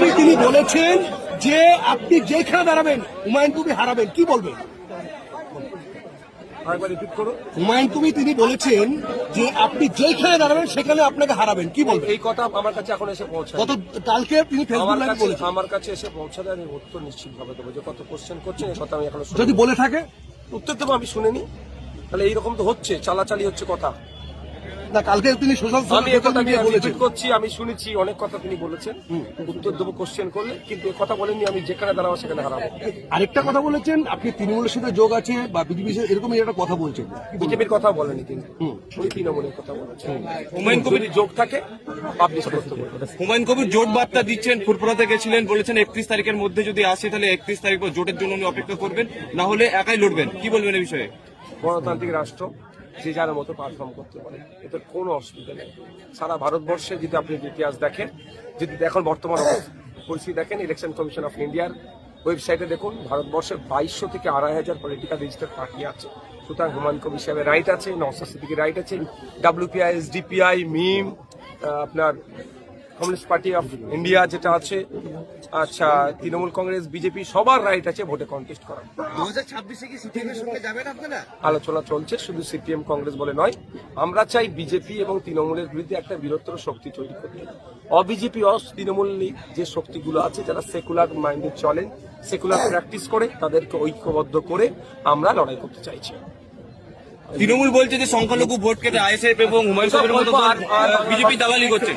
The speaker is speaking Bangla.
কবি তিনি বলেছেন যে আপনি যেখানে দাঁড়াবেন হুমায়ুন কবি হারাবেন, কি বলবেন? হুমায়ুন কবি তিনি বলেছেন যে আপনি যেখানে দাঁড়াবেন সেখানে আপনাকে হারাবেন, কি বলবেন? এই কথা আমার কাছে এখন এসে পৌঁছায়। গত কালকে তিনি ফেসবুক লাইভে বলেছেন। আমার কাছে এসে পৌঁছালে আমি উত্তর নিশ্চিতভাবে দেবো। যে কত কোশ্চেন করছেন এই কথা আমি এখন যদি বলে থাকে উত্তর দেবো। আমি শুনিনি, তাহলে এইরকম তো হচ্ছে, চালাচালি হচ্ছে কথা। না, কালকে তিনি সোশ্যাল আমি কথা রিপিট করছি, আমি শুনেছি অনেক কথা তিনি বলেছেন, উত্তর দেবো কোশ্চেন করলে, কিন্তু এই কথা বলেননি আমি যেখানে দাঁড়াবো সেখানে হারাবো। আরেকটা কথা বলেছেন আপনি তৃণমূলের সাথে যোগ আছে বা বিজেপির সাথে, এরকমই একটা কথা বলছেন। বিজেপির কথা বলেনি কিন্তু, উনি তৃণমূলের কথা বলেছেন। হুমায়ুন কবির যোগ থাকে পাবলিশ করতে বলবেন। হুমায়ুন কবির জোট বার্তা দিচ্ছেন, ফুরফুরাতে গেছিলেন, বলেছেন 31 তারিখের মধ্যে যদি আসে তাহলে 31 তারিখ পর জোটের জন্য উনি অপেক্ষা করবেন, না হলে একাই লড়বেন। কি বলবেন এই বিষয়ে? গণতান্ত্রিক রাষ্ট্র, যে যার মতো পারফর্ম করতে পারে, এতে কোনো অসুবিধা নেই। সারা ভারতবর্ষে যদি আপনি ইতিহাস দেখেন, যদি এখন বর্তমান পরিস্থিতি দেখেন, ইলেকশন কমিশন অফ ইন্ডিয়ার ওয়েবসাইটে দেখুন, ভারতবর্ষে 2200 থেকে 2500 পলিটিক্যাল রেজিস্টার্ড পার্টি আছে। সুতরাং হুমায়ুন কবির সাহেবের রাইট আছে, নওশাদ সিদ্দিকীর রাইট আছে, WPI, SDPI, মিম, আপনার কমিউনিস্ট পার্টি অফ ইন্ডিয়া যেটা আছে, আচ্ছা তৃণমূল কংগ্রেস, বিজেপি, সবার রাইট আছে ভোটে কন্টেস্ট করার। 2026-এ কি সিপিএমের সঙ্গে যাবেন আপনারা? আলোচনা চলছে, শুধু সিপিএম কংগ্রেস বলে নয়। আমরা চাই বিজেপি এবং তৃণমূলের বিরুদ্ধে একটা বৃহত্তর শক্তি তৈরি করতে। অবিজেপি তৃণমূল যে শক্তিগুলো আছে, যারা সেকুলার মাইন্ডে চলেন, সেকুলার প্র্যাকটিস করে, তাদেরকে ঐক্যবদ্ধ করে আমরা লড়াই করতে চাইছি। তৃণমূল বলছে যে সংখ্যালঘু ভোট কেটে আইএসএফ এবং হুমায়ুন কবির মতো বিজেপি দালালি করছে।